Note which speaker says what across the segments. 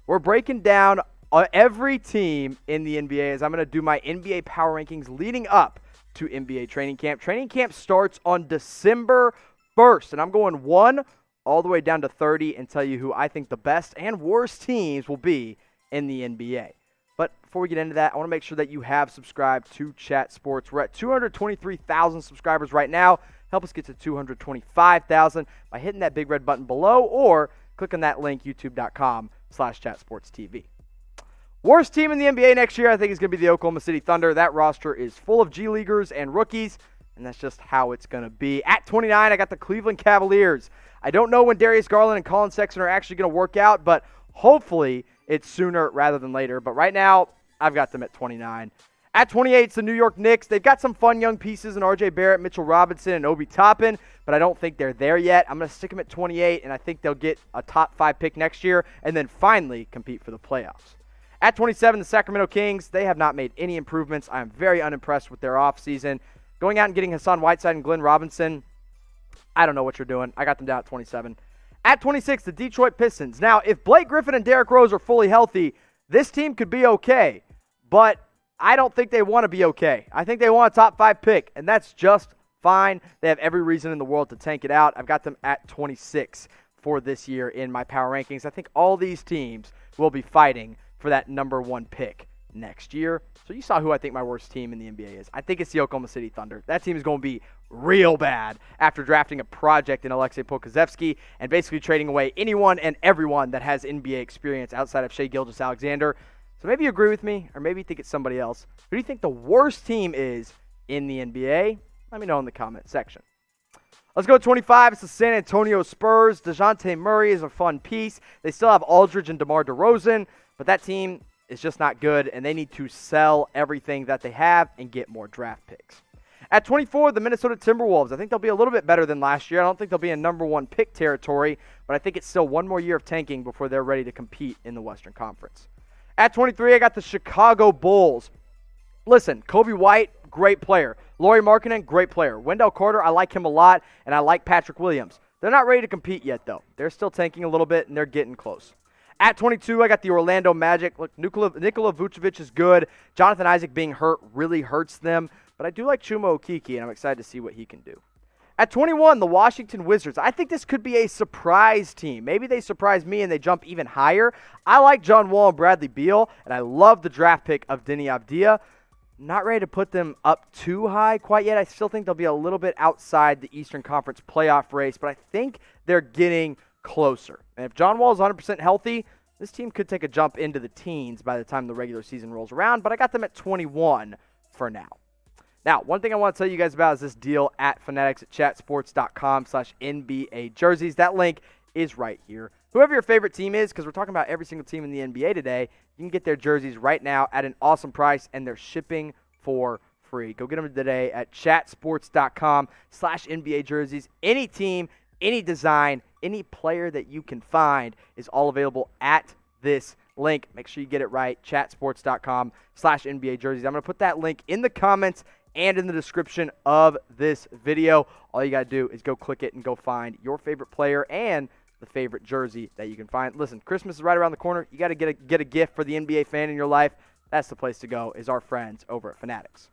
Speaker 1: We're breaking down every team in the NBA as I'm going to do my NBA power rankings leading up to NBA training camp. Training camp starts on December 1st, and I'm going 1 all the way down to 30 and tell you who I think the best and worst teams will be in the NBA. But before we get into that, I want to make sure that you have subscribed to Chat Sports. We're at 223,000 subscribers right now. Help us get to 225,000 by hitting that big red button below or click on that link, youtube.com/chatsportstv. Worst team in the NBA next year, I think, is going to be the Oklahoma City Thunder. That roster is full of G Leaguers and rookies, and that's just how it's going to be. At 29, I got the Cleveland Cavaliers. I don't know when Darius Garland and Colin Sexton are actually going to work out, but hopefully it's sooner rather than later. But right now, I've got them at 29. At 28, it's the New York Knicks. They've got some fun young pieces in R.J. Barrett, Mitchell Robinson, and Obi Toppin, but I don't think they're there yet. I'm going to stick them at 28, and I think they'll get a top 5 pick next year and then finally compete for the playoffs. At 27, the Sacramento Kings. They have not made any improvements. I am very unimpressed with their offseason. Going out and getting Hassan Whiteside and Glenn Robinson, I don't know what you're doing. I got them down at 27. At 26, the Detroit Pistons. Now, if Blake Griffin and Derrick Rose are fully healthy, this team could be okay, but I don't think they want to be okay. I think they want a top 5 pick, and that's just fine. They have every reason in the world to tank it out. I've got them at 26 for this year in my power rankings. I think all these teams will be fighting for that number 1 pick next year. So you saw who I think my worst team in the NBA is. I think it's the Oklahoma City Thunder. That team is going to be real bad after drafting a project in Alexei Pokusevsky and basically trading away anyone and everyone that has NBA experience outside of Shai Gilgeous-Alexander. So maybe you agree with me, or maybe you think it's somebody else. Who do you think the worst team is in the NBA? Let me know in the comment section. Let's go to 25. It's the San Antonio Spurs. DeJounte Murray is a fun piece. They still have Aldridge and DeMar DeRozan, but that team is just not good, and they need to sell everything that they have and get more draft picks. At 24, the Minnesota Timberwolves. I think they'll be a little bit better than last year. I don't think they'll be in number 1 pick territory, but I think it's still one more year of tanking before they're ready to compete in the Western Conference. At 23, I got the Chicago Bulls. Listen, Kobe White, great player. Lauri Markkanen, great player. Wendell Carter, I like him a lot, and I like Patrick Williams. They're not ready to compete yet, though. They're still tanking a little bit, and they're getting close. At 22, I got the Orlando Magic. Look, Nikola Vucevic is good. Jonathan Isaac being hurt really hurts them, but I do like Chuma Okeke, and I'm excited to see what he can do. At 21, the Washington Wizards. I think this could be a surprise team. Maybe they surprise me and they jump even higher. I like John Wall and Bradley Beal, and I love the draft pick of Deni Avdija. Not ready to put them up too high quite yet. I still think they'll be a little bit outside the Eastern Conference playoff race, but I think they're getting closer. And if John Wall is 100% healthy, this team could take a jump into the teens by the time the regular season rolls around, but I got them at 21 for now. Now, one thing I want to tell you guys about is this deal at Fanatics at chatsports.com/NBA jerseys. That link is right here. Whoever your favorite team is, because we're talking about every single team in the NBA today, you can get their jerseys right now at an awesome price, and they're shipping for free. Go get them today at chatsports.com/NBA jerseys. Any team, any design, any player that you can find is all available at this link. Make sure you get it right, chatsports.com/NBA jerseys. I'm going to put that link in the comments and in the description of this video. All you got to do is go click it and go find your favorite player and the favorite jersey that you can find. Listen, Christmas is right around the corner. You got to get a gift for the NBA fan in your life. That's the place to go, is our friends over at Fanatics.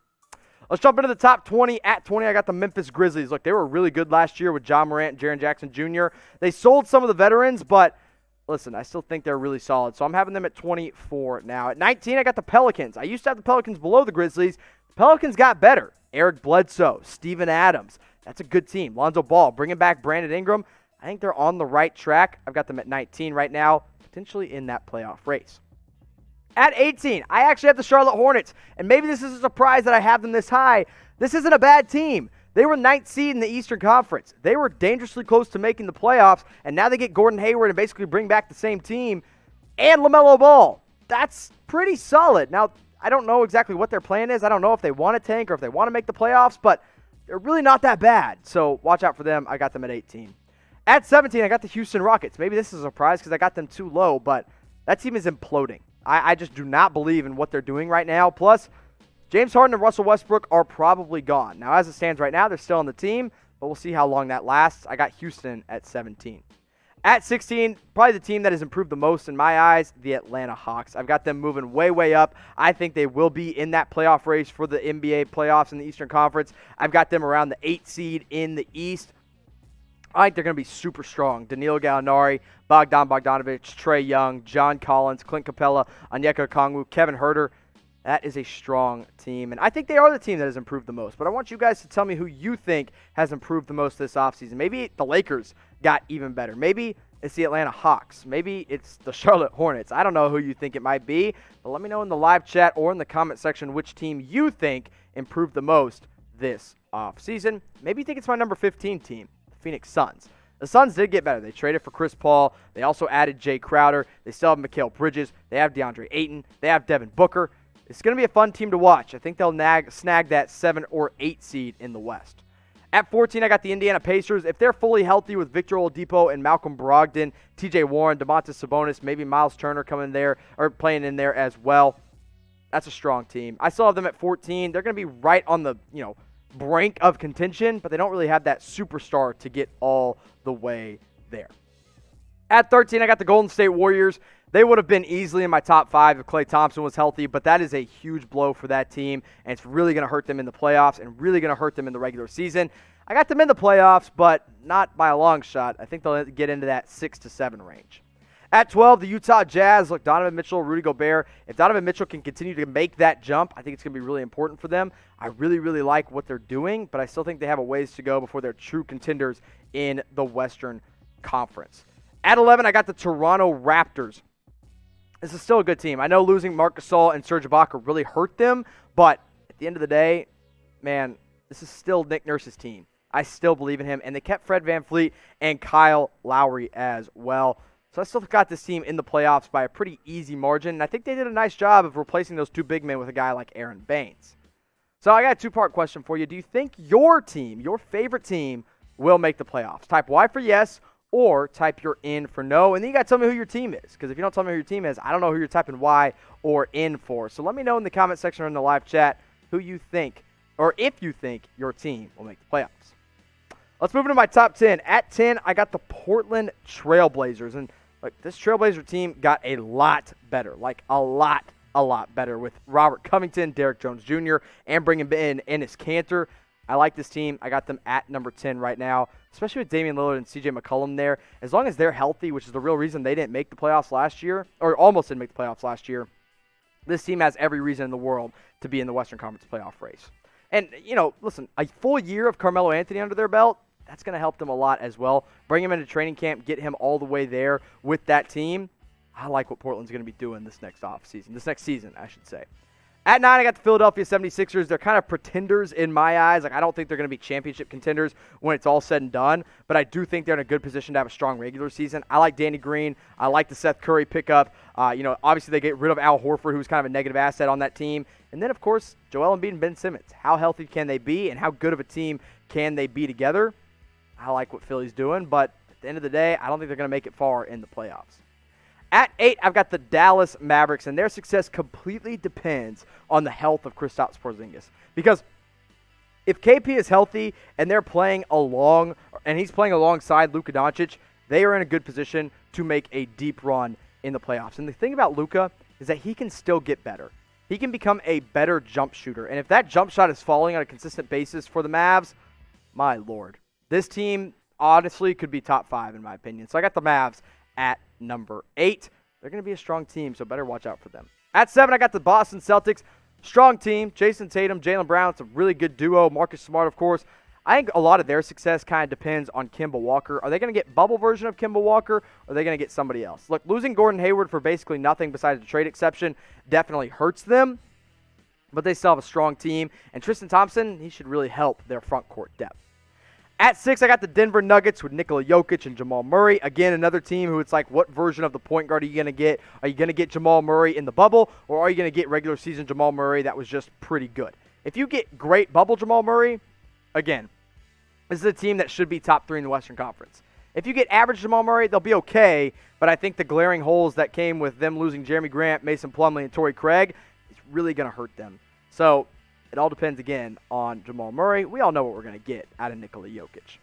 Speaker 1: Let's jump into the top 20. At 20, I got the Memphis Grizzlies. Look, they were really good last year with Ja Morant and Jaren Jackson Jr. They sold some of the veterans, but listen, I still think they're really solid, so I'm having them at 24 now. At 19, I got the Pelicans. I used to have the Pelicans below the Grizzlies. The Pelicans got better. Eric Bledsoe, Steven Adams. That's a good team. Lonzo Ball, bringing back Brandon Ingram. I think they're on the right track. I've got them at 19 right now, potentially in that playoff race. At 18, I actually have the Charlotte Hornets, and maybe this is a surprise that I have them this high. This isn't a bad team. They were 9th seed in the Eastern Conference. They were dangerously close to making the playoffs, and now they get Gordon Hayward and basically bring back the same team and LaMelo Ball. That's pretty solid. Now, I don't know exactly what their plan is. I don't know if they want to tank or if they want to make the playoffs, but they're really not that bad. So watch out for them. I got them at 18. At 17, I got the Houston Rockets. Maybe this is a surprise because I got them too low, but that team is imploding. I just do not believe in what they're doing right now. Plus, James Harden and Russell Westbrook are probably gone. Now, as it stands right now, they're still on the team, but we'll see how long that lasts. I got Houston at 17. At 16, probably the team that has improved the most in my eyes, the Atlanta Hawks. I've got them moving way, way up. I think they will be in that playoff race for the NBA playoffs in the Eastern Conference. I've got them around the 8th seed in the East. I think they're going to be super strong. Danilo Gallinari, Bogdan Bogdanovic, Trae Young, John Collins, Clint Capella, Onyeka Okongwu, Kevin Huerter. That is a strong team, and I think they are the team that has improved the most. But I want you guys to tell me who you think has improved the most this offseason. Maybe the Lakers got even better. Maybe it's the Atlanta Hawks. Maybe it's the Charlotte Hornets. I don't know who you think it might be, but let me know in the live chat or in the comment section which team you think improved the most this offseason. Maybe you think it's my number 15 team, the Phoenix Suns. The Suns did get better. They traded for Chris Paul. They also added Jay Crowder. They still have Mikal Bridges. They have DeAndre Ayton. They have Devin Booker. It's going to be a fun team to watch. I think they'll snag that 7 or 8 seed in the West. At 14, I got the Indiana Pacers. If they're fully healthy with Victor Oladipo and Malcolm Brogdon, TJ Warren, Domantas Sabonis, maybe Miles Turner coming there or playing in there as well, that's a strong team. I still have them at 14. They're going to be right on the brink of contention, but they don't really have that superstar to get all the way there. At 13, I got the Golden State Warriors. They would have been easily in my top 5 if Klay Thompson was healthy, but that is a huge blow for that team, and it's really going to hurt them in the playoffs and really going to hurt them in the regular season. I got them in the playoffs, but not by a long shot. I think they'll get into that 6 to 7 range. At 12, the Utah Jazz. Look, Donovan Mitchell, Rudy Gobert. If Donovan Mitchell can continue to make that jump, I think it's going to be really important for them. I really, really like what they're doing, but I still think they have a ways to go before they're true contenders in the Western Conference. At 11, I got the Toronto Raptors. This is still a good team. I know losing Marc Gasol and Serge Ibaka really hurt them, but at the end of the day, man, this is still Nick Nurse's team. I still believe in him, and they kept Fred VanVleet and Kyle Lowry as well. So I still got this team in the playoffs by a pretty easy margin, and I think they did a nice job of replacing those 2 big men with a guy like Aaron Baines. So I got a 2-part question for you. Do you think your team, your favorite team, will make the playoffs? Type Y for yes, or type your in for no, and then you got to tell me who your team is, because if you don't tell me who your team is, I don't know who you're typing Y or in for. So let me know in the comment section or in the live chat who you think, or if you think your team will make the playoffs. Let's move into my top 10. At 10, I got the Portland Trailblazers, and look, this Trailblazer team got a lot better, like a lot better with Robert Covington, Derrick Jones Jr., and bringing in Enes Kanter. I like this team. I got them at number 10 right now, especially with Damian Lillard and CJ McCollum there. As long as they're healthy, which is the real reason they didn't make the playoffs last year, or almost didn't make the playoffs last year, this team has every reason in the world to be in the Western Conference playoff race. And, listen, a full year of Carmelo Anthony under their belt, that's going to help them a lot as well. Bring him into training camp, get him all the way there with that team. I like what Portland's going to be doing this next season, I should say. At 9, I got the Philadelphia 76ers. They're kind of pretenders in my eyes. Like, I don't think they're going to be championship contenders when it's all said and done, but I do think they're in a good position to have a strong regular season. I like Danny Green. I like the Seth Curry pickup. Obviously they get rid of Al Horford, who's kind of a negative asset on that team. And then, of course, Joel Embiid and Ben Simmons. How healthy can they be, and how good of a team can they be together? I like what Philly's doing, but at the end of the day, I don't think they're going to make it far in the playoffs. At 8, I've got the Dallas Mavericks, and their success completely depends on the health of Kristaps Porzingis. Because if KP is healthy and they're playing along, and he's playing alongside Luka Doncic, they are in a good position to make a deep run in the playoffs. And the thing about Luka is that he can still get better. He can become a better jump shooter. And if that jump shot is falling on a consistent basis for the Mavs, my Lord. This team honestly could be top 5 in my opinion. So I got the Mavs at number 8. They're going to be a strong team, so better watch out for them. At 7, I got the Boston Celtics. Strong team. Jason Tatum, Jaylen Brown. It's a really good duo. Marcus Smart, of course. I think a lot of their success kind of depends on Kemba Walker. Are they going to get bubble version of Kemba Walker, or are they going to get somebody else? Look, losing Gordon Hayward for basically nothing besides a trade exception definitely hurts them, but they still have a strong team. And Tristan Thompson, he should really help their front court depth. At 6, I got the Denver Nuggets with Nikola Jokic and Jamal Murray. Again, another team who it's like, what version of the point guard are you going to get? Are you going to get Jamal Murray in the bubble, or are you going to get regular season Jamal Murray that was just pretty good? If you get great bubble Jamal Murray, again, this is a team that should be top 3 in the Western Conference. If you get average Jamal Murray, they'll be okay, but I think the glaring holes that came with them losing Jeremy Grant, Mason Plumlee, and Torrey Craig is really going to hurt them. So it all depends, again, on Jamal Murray. We all know what we're going to get out of Nikola Jokic.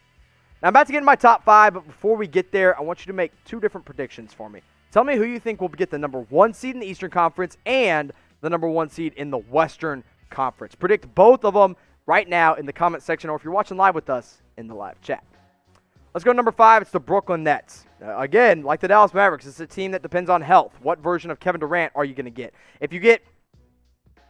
Speaker 1: Now, I'm about to get in my top 5, but before we get there, I want you to make 2 different predictions for me. Tell me who you think will get the number 1 seed in the Eastern Conference and the number 1 seed in the Western Conference. Predict both of them right now in the comment section, or if you're watching live with us, in the live chat. Let's go to number 5. It's the Brooklyn Nets. Again, like the Dallas Mavericks, it's a team that depends on health. What version of Kevin Durant are you going to get? If you get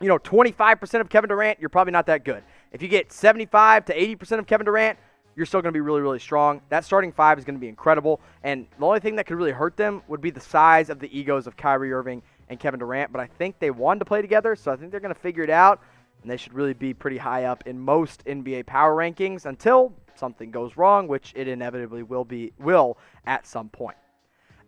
Speaker 1: 25% of Kevin Durant, you're probably not that good. If you get 75 to 80% of Kevin Durant, you're still going to be really, really strong. That starting 5 is going to be incredible. And the only thing that could really hurt them would be the size of the egos of Kyrie Irving and Kevin Durant. But I think they want to play together, so I think they're going to figure it out. And they should really be pretty high up in most NBA power rankings until something goes wrong, which it inevitably will at some point.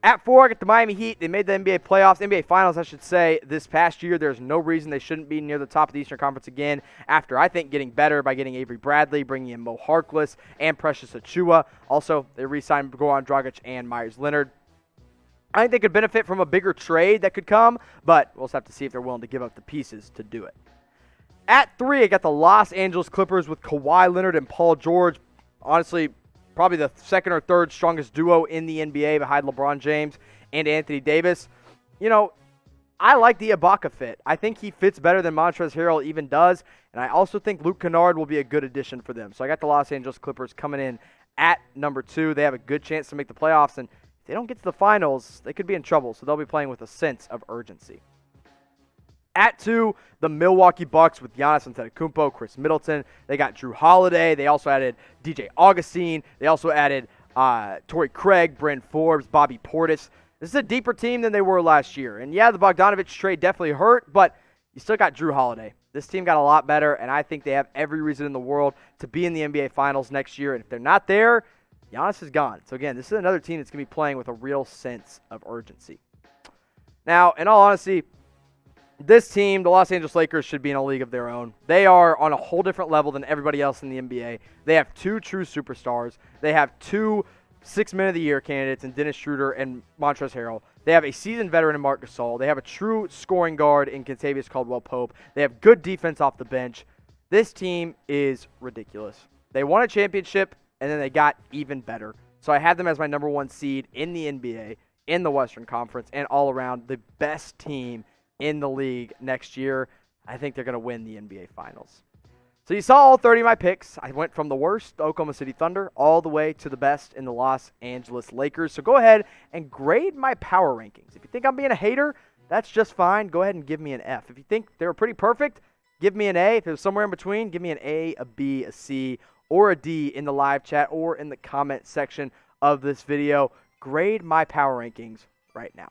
Speaker 1: At 4, I get the Miami Heat. They made the NBA playoffs, NBA Finals, I should say, this past year. There's no reason they shouldn't be near the top of the Eastern Conference again after, I think, getting better by getting Avery Bradley, bringing in Mo Harkless, and Precious Achiuwa. Also, they re-signed Goran Dragic and Myers Leonard. I think they could benefit from a bigger trade that could come, but we'll just have to see if they're willing to give up the pieces to do it. At 3, I got the Los Angeles Clippers with Kawhi Leonard and Paul George. Honestly, probably the second or third strongest duo in the NBA behind LeBron James and Anthony Davis. I like the Ibaka fit. I think he fits better than Montrezl Harrell even does, and I also think Luke Kennard will be a good addition for them. So I got the Los Angeles Clippers coming in at number 2. They have a good chance to make the playoffs, and if they don't get to the finals, they could be in trouble, so they'll be playing with a sense of urgency. At 2, the Milwaukee Bucks with Giannis Antetokounmpo, Chris Middleton. They got Drew Holiday. They also added DJ Augustine. They also added Torrey Craig, Bryn Forbes, Bobby Portis. This is a deeper team than they were last year. And yeah, the Bogdanovich trade definitely hurt, but you still got Drew Holiday. This team got a lot better, and I think they have every reason in the world to be in the NBA Finals next year. And if they're not there, Giannis is gone. So again, this is another team that's going to be playing with a real sense of urgency. Now, in all honesty, this team, the Los Angeles Lakers, should be in a league of their own. They are on a whole different level than everybody else in the NBA. They have 2 true superstars. They have 2 Six-Man of the Year candidates in Dennis Schroeder and Montrezl Harrell. They have a seasoned veteran in Marc Gasol. They have a true scoring guard in Kentavious Caldwell-Pope. They have good defense off the bench. This team is ridiculous. They won a championship, and then they got even better. So I had them as my number 1 seed in the NBA, in the Western Conference, and all around the best team in the league next year. I think they're going to win the NBA Finals. So you saw all 30 of my picks. I went from the worst, the Oklahoma City Thunder, all the way to the best in the Los Angeles Lakers. So go ahead and grade my power rankings. If you think I'm being a hater, that's just fine. Go ahead and give me an F. If you think they were pretty perfect, give me an A. If it was somewhere in between, give me an A, a B, a C, or a D in the live chat or in the comment section of this video. Grade my power rankings right now.